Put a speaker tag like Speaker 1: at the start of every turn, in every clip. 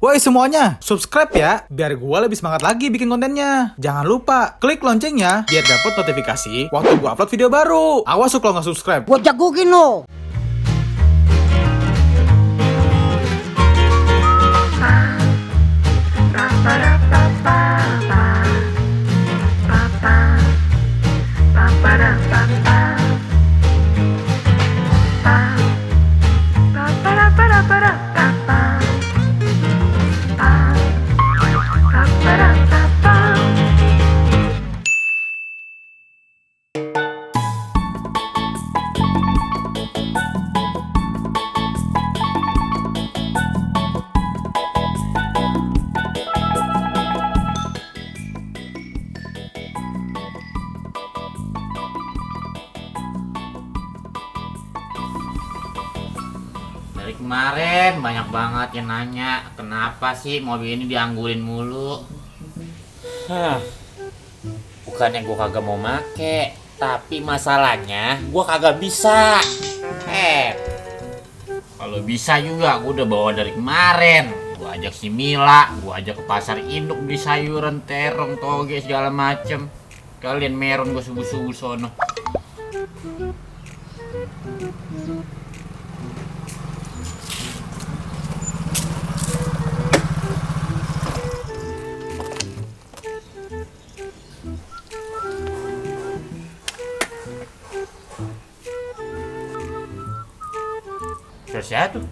Speaker 1: Woi semuanya, subscribe ya, biar gue lebih semangat lagi bikin kontennya. Jangan lupa, klik loncengnya, biar dapat notifikasi waktu gue upload video baru. Awas kalau nggak subscribe.
Speaker 2: Gua jagokin lo.
Speaker 3: Dari kemarin banyak banget yang nanya kenapa sih mobil ini dianggurin mulu. Bukannya gua kagak mau make, tapi masalahnya gua kagak bisa. Kalau bisa juga gua udah bawa dari kemarin. Gua ajak si Mila, gua ajak ke pasar induk beli sayuran, terong, toge segala macem. Kalian meron gua subuh-subuh sono. Terus ya tuh.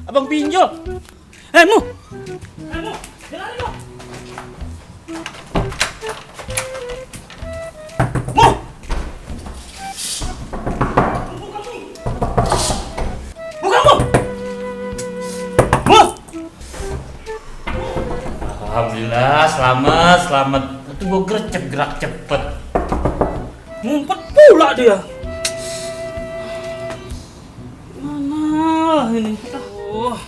Speaker 3: Abang pinjol. Mu. Jalan lo. Mu. Bukan mu. Mu. Alhamdulillah, selamat. Itu gua gerak cepet.
Speaker 4: Ngumpet pula dia. Mana ini? Oh.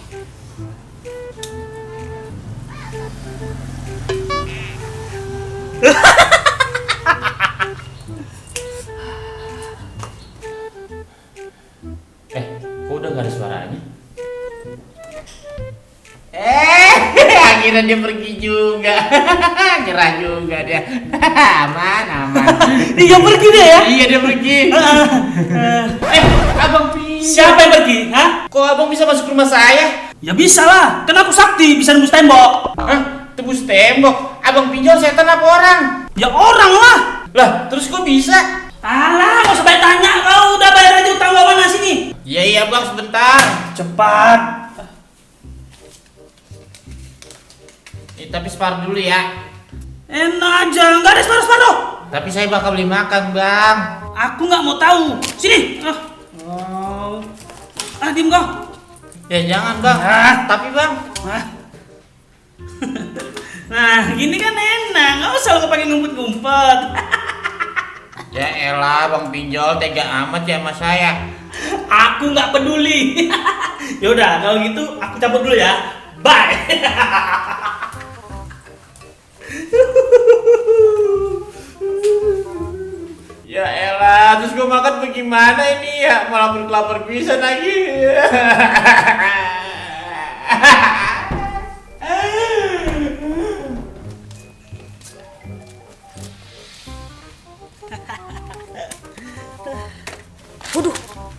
Speaker 3: Kok udah gak ada suaranya? Akhirnya dia pergi juga. Gerah juga dia. Aman.
Speaker 4: Dia pergi deh ya?
Speaker 3: Iya, dia pergi. Abang pinjol.
Speaker 4: Siapa yang pergi? Hah?
Speaker 3: Kok abang bisa masuk rumah saya?
Speaker 4: Ya bisa lah, kan aku sakti, bisa nembus tembok.
Speaker 3: Hah? Tembus tembok? Abang pinjol setan apa orang?
Speaker 4: Ya orang lah.
Speaker 3: Lah, terus kok bisa?
Speaker 4: Alah, gak usah banyak tanya, kau udah bayar aja utang gua mana sini.
Speaker 3: Iya bang, sebentar.
Speaker 4: Cepat.
Speaker 3: Tapi spar dulu ya.
Speaker 4: Enak aja, nggak ada separuh-separuh.
Speaker 3: Tapi saya bakal beli makan bang.
Speaker 4: Aku nggak mau tahu. Sini. Diem kau.
Speaker 3: Ya jangan bang. Tapi bang.
Speaker 4: Nah, gini kan enak, nggak usah lo pakai ngumpet-ngumpet.
Speaker 3: Ya elah bang pinjol tega amat ya sama saya.
Speaker 4: Aku nggak peduli. Yaudah, kalau gitu aku cabut dulu ya. Bye.
Speaker 3: Ya elah, terus gue makan bagaimana ini ya? Malah berkelapar pisan lagi.
Speaker 5: Waduh,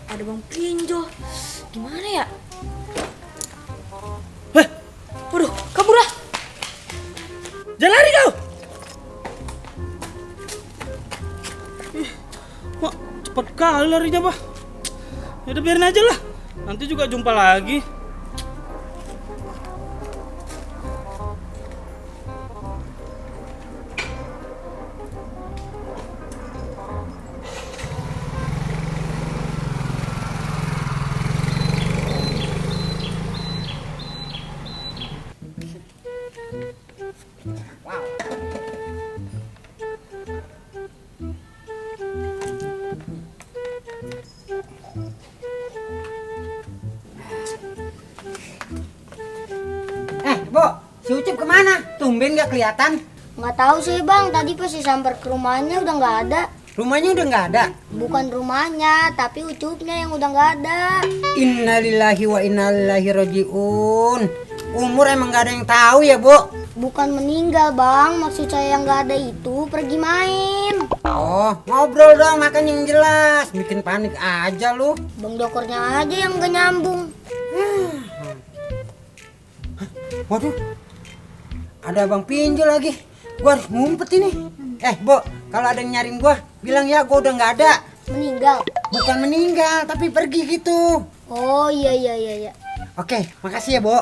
Speaker 5: ada bang pinjol. Gimana ya? Waduh, kabur lah.
Speaker 4: Jangan lari kau. Wah, cepet kali larinya, Pak. Ya udah biarin aja lah. Nanti juga jumpa lagi.
Speaker 2: Bu, si Ucip kemana? Tumben gak kelihatan.
Speaker 5: Nggak tahu sih bang, tadi pas disamper ke rumahnya udah nggak ada.
Speaker 2: Rumahnya udah nggak ada.
Speaker 5: Bukan rumahnya, tapi Ucupnya yang udah nggak ada.
Speaker 2: Innalillahi wa inna ilaihi rajiun. Umur emang nggak ada yang tahu ya, Bu?
Speaker 5: Bukan meninggal bang, maksud saya yang nggak ada itu pergi main.
Speaker 2: Oh, ngobrol dong, makan yang jelas. Bikin panik aja lu.
Speaker 5: Bang Dokornya aja yang nggak nyambung.
Speaker 2: Waduh, ada Bang Pinjol lagi. Gua harus ngumpet ini. Bo, kalau ada yang nyariin gua, bilang ya gua udah nggak ada.
Speaker 5: Meninggal?
Speaker 2: Bukan meninggal, tapi pergi gitu.
Speaker 5: Oh iya.
Speaker 2: Oke, makasih ya, Bo.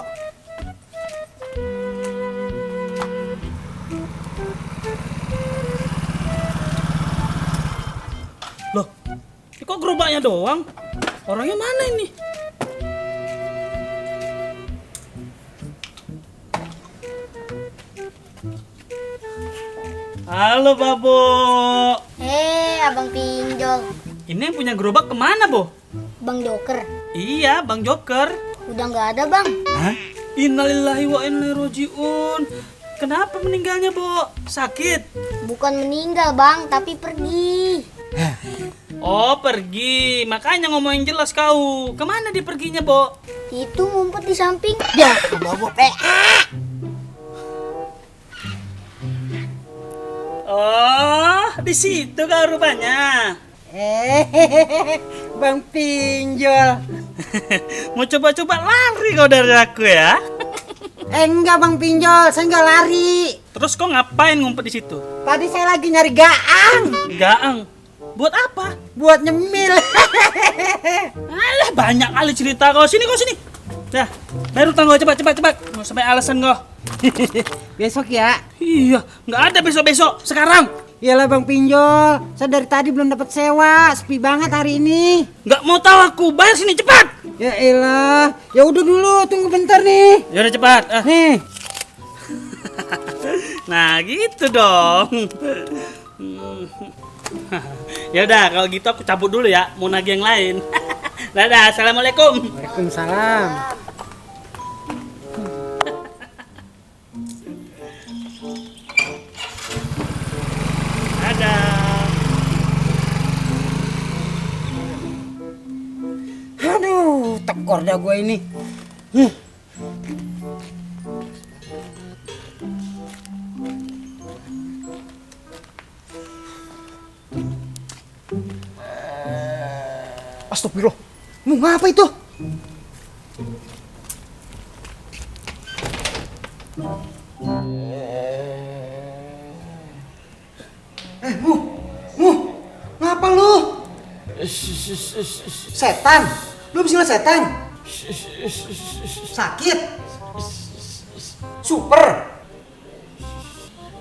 Speaker 4: Loh, ini kok gerobaknya doang? Orangnya mana ini? Halo, Babo.
Speaker 5: Abang Pinjol.
Speaker 4: Ini yang punya gerobak kemana, Bo?
Speaker 5: Bang Joker.
Speaker 4: Iya, Bang Joker.
Speaker 5: Udah nggak ada bang.
Speaker 4: Hah? Innalillahi wa inna ilaihi rajiun. Kenapa meninggalnya, Bo? Sakit?
Speaker 5: Bukan meninggal bang, tapi pergi.
Speaker 4: Oh, pergi. Makanya ngomongin jelas kau. Kemana dia perginya, Bo?
Speaker 5: Itu ngumpet di samping.
Speaker 2: Ya, Bobo
Speaker 4: Oh, di situ kau rupanya.
Speaker 2: Bang Pinjol.
Speaker 4: Mau coba-coba lari kau dari aku ya?
Speaker 2: Enggak Bang Pinjol, saya enggak lari.
Speaker 4: Terus kau ngapain ngumpet di situ?
Speaker 2: Tadi saya lagi nyari gaang.
Speaker 4: Gaang. Buat apa?
Speaker 2: Buat nyemil.
Speaker 4: Alah, banyak kali cerita kau. Sini kau sini. Dah, bayar utang kau cepat. Mau sampai alasan kau.
Speaker 2: Besok ya.
Speaker 4: Iya, nggak ada besok-besok. Sekarang.
Speaker 2: Iyalah Bang Pinjol, saya dari tadi belum dapat sewa, sepi banget hari ini.
Speaker 4: Nggak mau tahu aku. Bayar sini cepat.
Speaker 2: Ya elah, ya udah dulu, tunggu bentar nih.
Speaker 4: Ya udah cepat.
Speaker 2: Nih.
Speaker 4: Nah, gitu dong. Ya udah, kalau gitu aku cabut dulu ya. Mau nagih yang lain. Dadah, assalamualaikum.
Speaker 2: Waalaikumsalam.
Speaker 4: Dadah.
Speaker 2: Aduh, tekor dah gue ini. Astagfirullah. Mau ngapa itu? Ngapa lu? Setan? Lu bisa lihat setan? Sakit? Super?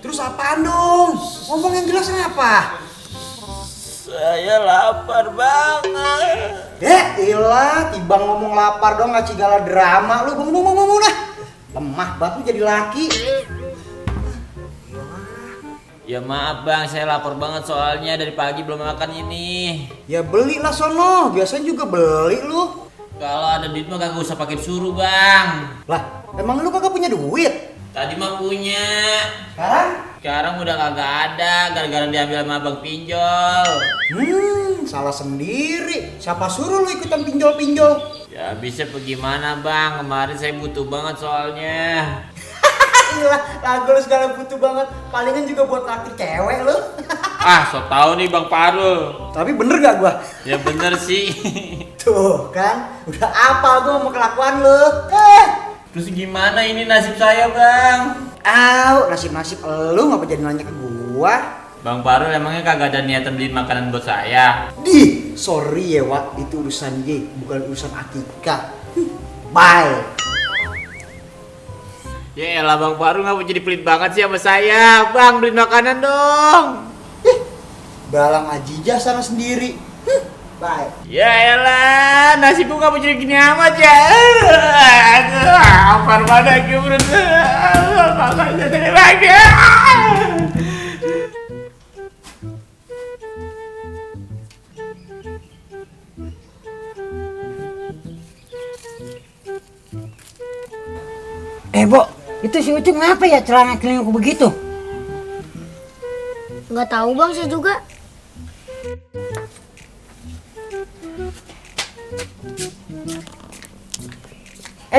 Speaker 2: Terus apaan dong? Ngomong yang jelas apa?
Speaker 3: Saya lapar banget.
Speaker 2: Ilah, tiba ngomong lapar dong, nggak cigala drama. Lu bangun dah. Lemah batu jadi laki.
Speaker 3: Ya maaf bang, saya lapar banget soalnya dari pagi belum makan ini.
Speaker 2: Ya belilah sono, biasanya juga beli lu.
Speaker 3: Kalau ada duit mah kagak usah pakai suruh bang.
Speaker 2: Lah, emang lu kagak punya duit?
Speaker 3: Tadi mah punya.
Speaker 2: Sekarang
Speaker 3: Udah kagak ada, gara-gara diambil sama abang pinjol.
Speaker 2: salah sendiri. Siapa suruh lu ikutan pinjol-pinjol?
Speaker 3: Ya bisa bagaimana bang, kemarin saya butuh banget soalnya.
Speaker 2: Iyalah, lagu lu segala butuh banget. Palingan juga buat naktir cewek lu.
Speaker 3: Ah, so tau nih bang Parul.
Speaker 2: Tapi bener gak gua?
Speaker 3: Ya bener sih.
Speaker 2: Tuh kan, udah apa gua mau kelakuan lu.
Speaker 3: Terus gimana ini nasib saya bang?
Speaker 2: Nasib-nasib lu ngapa jadi nanya ke gua?
Speaker 3: Bang Parul emangnya kagak ada niatan beliin makanan buat saya?
Speaker 2: Sorry ya Wak, itu urusan G, bukan urusan Atika. Bye.
Speaker 3: Ya elah Bang Parul ngapa jadi pelit banget sih sama saya? Bang beliin makanan dong.
Speaker 2: Balang Ajijah sana sendiri. Bye.
Speaker 3: Ya elah, nasibku ngapa jadi gini amat ya? Aduh, lapar banget gue bener. Makanya jadi lagi.
Speaker 2: Bo, itu si Ucup ngapa ya celana kelingku begitu?
Speaker 5: Nggak tahu bang, saya juga.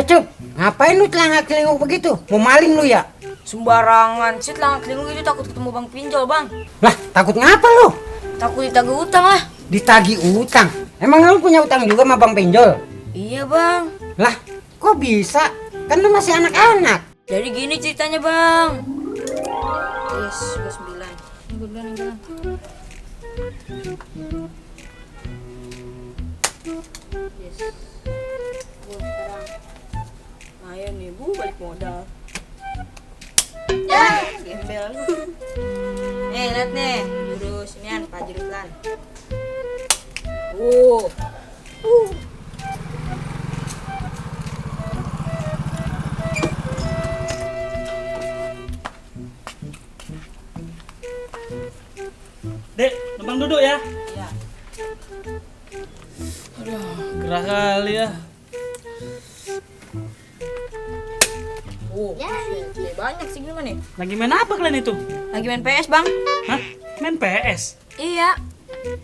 Speaker 2: Cup, ngapain lu celangak-celinguk begitu? Mau maling lu ya?
Speaker 6: Sembarangan, sih telang telingu itu takut ketemu bang pinjol bang.
Speaker 2: Lah, takut ngapa lu?
Speaker 6: Takut ditagih utang lah.
Speaker 2: Ditagih utang. Emang lu punya utang juga sama Bang Pinjol?
Speaker 6: Iya bang.
Speaker 2: Lah, kok bisa? Kan lu masih anak-anak.
Speaker 6: Jadi gini ceritanya bang. Yes, gue 9. Ini gue duluan yang jalan. Yes. Gue sekarang. Ayo nih bu, balik modal. Ya, gembel. Lihat nih, jurus inian, Pak Jurusan.
Speaker 4: Dek, numpang duduk ya.
Speaker 6: Iya.
Speaker 4: Aduh, gerah kali ya.
Speaker 6: Ya, banyak sih gimana nih?
Speaker 4: Lagi main apa kalian itu?
Speaker 6: Lagi main PS bang?
Speaker 4: Hah? Main PS?
Speaker 6: Iya.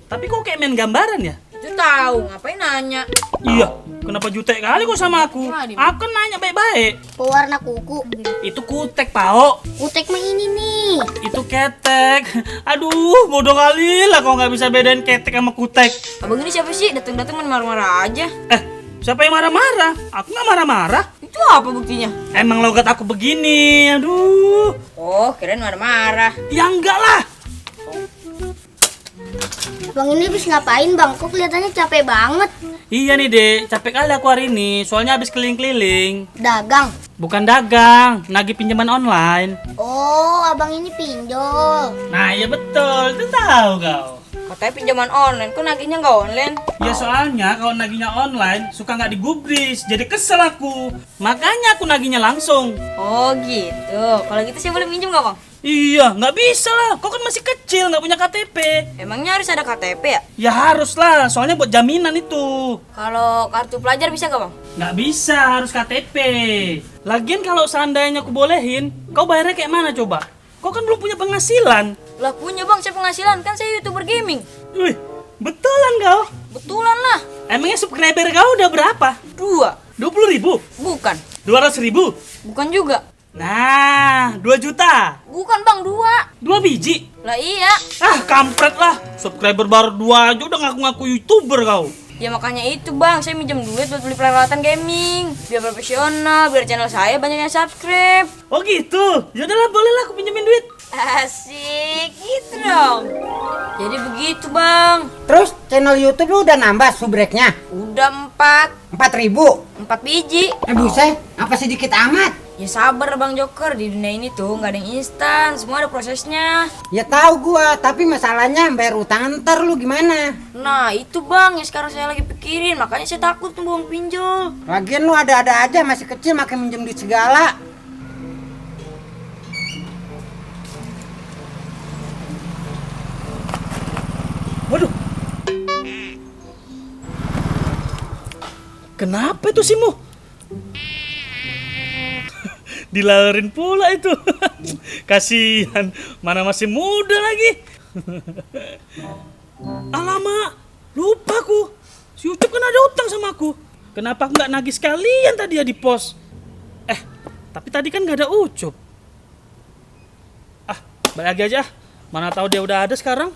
Speaker 4: Tapi kok kayak main gambaran ya?
Speaker 6: Itu tahu, ngapain nanya?
Speaker 4: Iya, kenapa jutek kali kok sama aku? Aku kan nanya baik-baik.
Speaker 5: Pewarna kuku.
Speaker 4: Itu kutek, Pao.
Speaker 5: Kutek mah ini nih.
Speaker 4: Itu ketek. Aduh, bodoh kali lah kok nggak bisa bedain ketek sama kutek.
Speaker 6: Abang ini siapa sih? Datang-datang main marah-marah aja.
Speaker 4: Siapa yang marah-marah? Aku nggak marah-marah.
Speaker 6: Itu apa buktinya?
Speaker 4: Emang logat aku begini, aduh.
Speaker 6: Oh, kirain marah-marah.
Speaker 4: Ya enggak lah.
Speaker 5: Bang ini habis ngapain bang? Kok kelihatannya capek banget?
Speaker 4: Iya nih dek, capek kali aku hari ini. Soalnya habis keliling-keliling.
Speaker 5: Dagang.
Speaker 4: Bukan dagang, nagih pinjaman online.
Speaker 5: Oh, abang ini pinjol.
Speaker 4: Nah iya betul, itu tahu kau.
Speaker 6: Katanya pinjaman online, kok nagihnya nggak online?
Speaker 4: Ya soalnya kalau nagihnya online suka nggak digubris, jadi kesel aku. Makanya aku nagihnya langsung.
Speaker 6: Oh gitu. Kalau gitu saya boleh minjem nggak bang?
Speaker 4: Iya, nggak bisa lah. Kau kan masih kecil, nggak punya KTP.
Speaker 6: Emangnya harus ada KTP ya?
Speaker 4: Ya harus lah, soalnya buat jaminan itu.
Speaker 6: Kalau kartu pelajar bisa nggak bang?
Speaker 4: Nggak bisa, harus KTP. Lagian kalau seandainya aku bolehin, kau bayarnya kayak mana coba? Kau kan belum punya penghasilan.
Speaker 6: Lah punya bang, saya penghasilan. Kan saya YouTuber gaming.
Speaker 4: Wih, betulan kau.
Speaker 6: Betulan lah.
Speaker 4: Emangnya subscriber kau udah berapa?
Speaker 6: 2.
Speaker 4: 20.000?
Speaker 6: Bukan.
Speaker 4: 200.000?
Speaker 6: Bukan juga.
Speaker 4: Nah, 2 juta.
Speaker 6: Bukan bang, 2.
Speaker 4: 2 biji.
Speaker 6: Lah iya.
Speaker 4: Ah, kampret lah. Subscriber baru 2 aja udah ngaku-ngaku YouTuber kau.
Speaker 6: Ya makanya itu bang, saya minjem duit buat beli peralatan gaming. Biar profesional, biar channel saya banyak yang subscribe.
Speaker 4: Oh gitu. Yaudahlah, boleh lah aku pinjemin duit.
Speaker 6: Asik, gitu dong. Jadi begitu bang.
Speaker 2: Terus channel YouTube lu udah nambah subreknya?
Speaker 6: Udah 4.
Speaker 2: 4.000.
Speaker 6: 4 biji.
Speaker 2: Buset, apa sedikit amat?
Speaker 6: Ya sabar bang Joker, di dunia ini tuh nggak ada yang instan, semua ada prosesnya.
Speaker 2: Ya tahu gua, tapi masalahnya bayar utang ntar lu gimana?
Speaker 6: Nah itu bang yang sekarang saya lagi pikirin, makanya saya takut tuh bang pinjol.
Speaker 2: Lagian lu ada-ada aja, masih kecil makin minjem duit segala.
Speaker 4: Waduh. Kenapa itu Simu? Dilarin pula itu. Kasihan, mana masih muda lagi. Alamak, lupa aku. Si Ucup kan ada utang sama aku. Kenapa aku nggak nagih sekalian tadi ya di pos? Tapi tadi kan nggak ada Ucup. Ah, balik lagi aja. Mana tahu dia udah ada sekarang.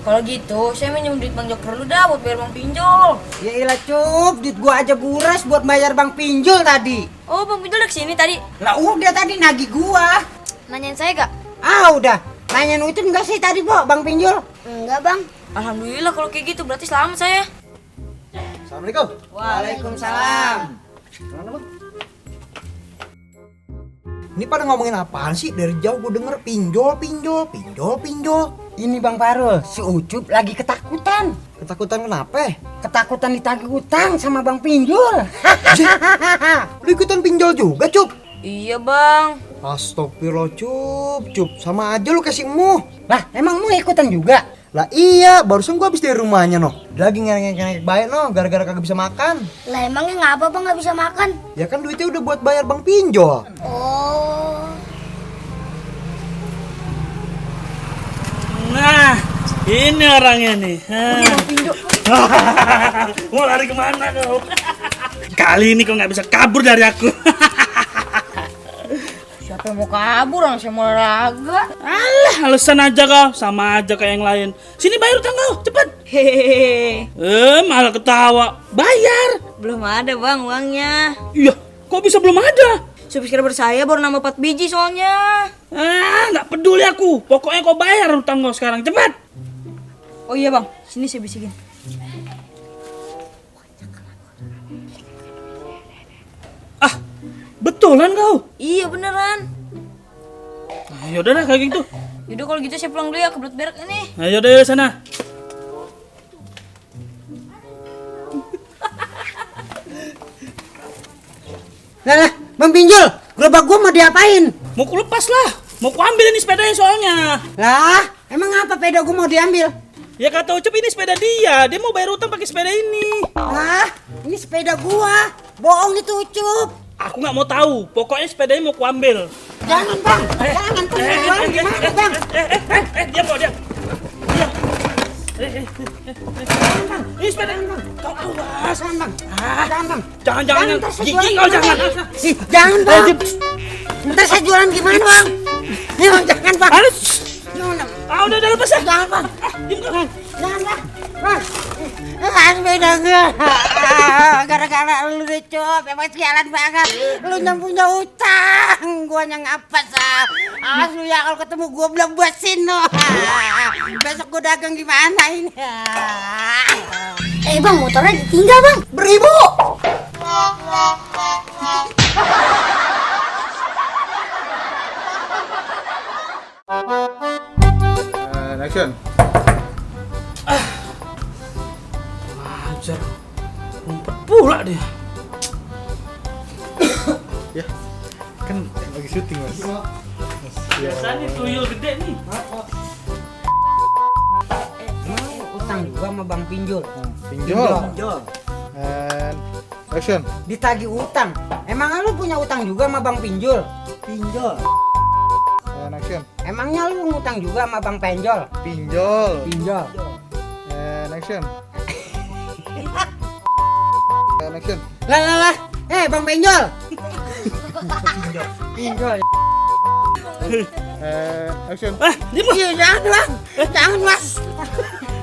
Speaker 6: Kalau gitu saya minjem duit bang Joker dulu dah buat bayar bang pinjol.
Speaker 2: Ya ilah Cup, duit gua aja buras buat bayar Bang Pinjol tadi.
Speaker 6: Oh bang pinjol udah kesini tadi.
Speaker 2: Lah udah tadi nagih gua.
Speaker 6: Nanyain saya gak?
Speaker 2: Udah. Nanyain itu enggak sih tadi, Bo, Bang Pinjol?
Speaker 5: Enggak bang.
Speaker 6: Alhamdulillah kalau kayak gitu berarti selamat saya.
Speaker 1: Assalamualaikum.
Speaker 2: Waalaikumsalam.
Speaker 1: Ini pada ngomongin apaan sih? Dari jauh gue denger pinjol.
Speaker 2: Ini Bang Parul, si Ucup lagi ketakutan.
Speaker 1: Ketakutan kenapa?
Speaker 2: Ketakutan ditagih utang sama Bang Pinjol.
Speaker 1: Lu ikutan pinjol juga, Cup?
Speaker 6: Iya bang.
Speaker 1: Astagfirullah, Cup. Sama aja lu kasih emuh.
Speaker 2: Lah, emang mau ikutan juga?
Speaker 1: Lah iya, barusan gua habis dari rumahnya noh. Lagi ngerengek-ngerengek baik noh, gara-gara kagak bisa makan.
Speaker 5: Lah emangnya ngapa bang nggak bisa makan?
Speaker 1: Ya kan duitnya udah buat bayar bang pinjol.
Speaker 5: Oh.
Speaker 4: Nah, ini orangnya nih. Mau lari kemana kau? Kali ini kau nggak bisa kabur dari aku.
Speaker 6: Siapa yang mau kabur? Orang saya mau olahraga.
Speaker 4: Alah, alasan aja kau. Sama aja kayak yang lain. Sini bayar utang kau, cepet.
Speaker 6: Hehehe.
Speaker 4: Malah ketawa. Bayar.
Speaker 6: Belum ada bang uangnya.
Speaker 4: Iya, kok bisa belum ada?
Speaker 6: Subscriber saya baru nambah 4 biji soalnya.
Speaker 4: Nggak peduli aku. Pokoknya kau bayar utang kau sekarang, cepat.
Speaker 6: Oh iya bang, sini saya bisikin.
Speaker 4: Betulan kau?
Speaker 6: Iya beneran.
Speaker 4: Yaudah dah kayak gitu.
Speaker 6: Yaudah kalau gitu saya pulang dulu ya, kebelet berak ini.
Speaker 4: Ayo deh sana.
Speaker 2: Lah, Bang Pinjul, gerobak gua mau diapain?
Speaker 4: Mau ku lepas lah. Mau ku ambil ini sepedanya soalnya.
Speaker 2: Lah, emang apa sepeda gua mau diambil?
Speaker 4: Ya kata Ucup ini sepeda dia. Dia mau bayar utang pakai sepeda ini.
Speaker 2: Lah, ini sepeda gua. Bohong itu Ucup.
Speaker 4: Aku nggak mau tahu. Pokoknya sepedanya mau ku ambil.
Speaker 2: Jangan Bang, jangan Bang. Gimana Bang?
Speaker 4: Diam kau, diam. Diam. Ini sepeda. Kau awas.
Speaker 2: Jangan Bang, jangan Bang.
Speaker 4: Jangan.
Speaker 2: ntar saya
Speaker 4: Gigi
Speaker 2: jualan
Speaker 4: kau jangan.
Speaker 2: Ih, jangan Bang. Ntar saya jualan gimana Bang? Nih Bang, jangan Bang.
Speaker 4: Harus.
Speaker 2: Jangan Bang.
Speaker 4: Udah lepas ya.
Speaker 2: Jangan Bang.
Speaker 4: Diam kau.
Speaker 2: Jangan Bang. Bang. Sepeda gua. Gara-gara lu deh Cop, emang sialan banget. Lu yang punya utang, gua yang ngapas lu ya kalau ketemu gua bilang buasin no. Besok gua dagang gimana ini?
Speaker 5: Bang, motornya ditinggal bang.
Speaker 2: Beribu.
Speaker 1: Action.
Speaker 4: Ajar. Ngumpet pula dia.
Speaker 1: Ya, kan lagi syuting mas.
Speaker 4: Biasanya tuyul gede nih.
Speaker 2: Utang juga sama Bang Pinjul.
Speaker 1: Pinjol. And action.
Speaker 2: Ditagih utang. Emang lu punya utang juga sama Bang Pinjul? Pinjol.
Speaker 1: And action.
Speaker 2: Emangnya lu ngutang juga sama Bang Penjol?
Speaker 1: Pinjol.
Speaker 2: Pinjol.
Speaker 1: And action. And action.
Speaker 2: Lah. Bang Penjol. Pinjol.
Speaker 1: And action.
Speaker 4: Diam kau.
Speaker 2: Iya, jangan Bang. Jangan Bang.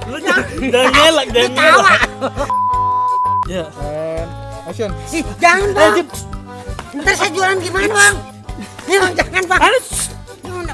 Speaker 4: Lu jangan ngelak, jangan ngelak. Ya.
Speaker 1: And action.
Speaker 2: Ih, jangan Bang. Ntar saya jualan gimana Bang? Nih Bang, jangan Bang.
Speaker 4: Harus.
Speaker 2: Jangan.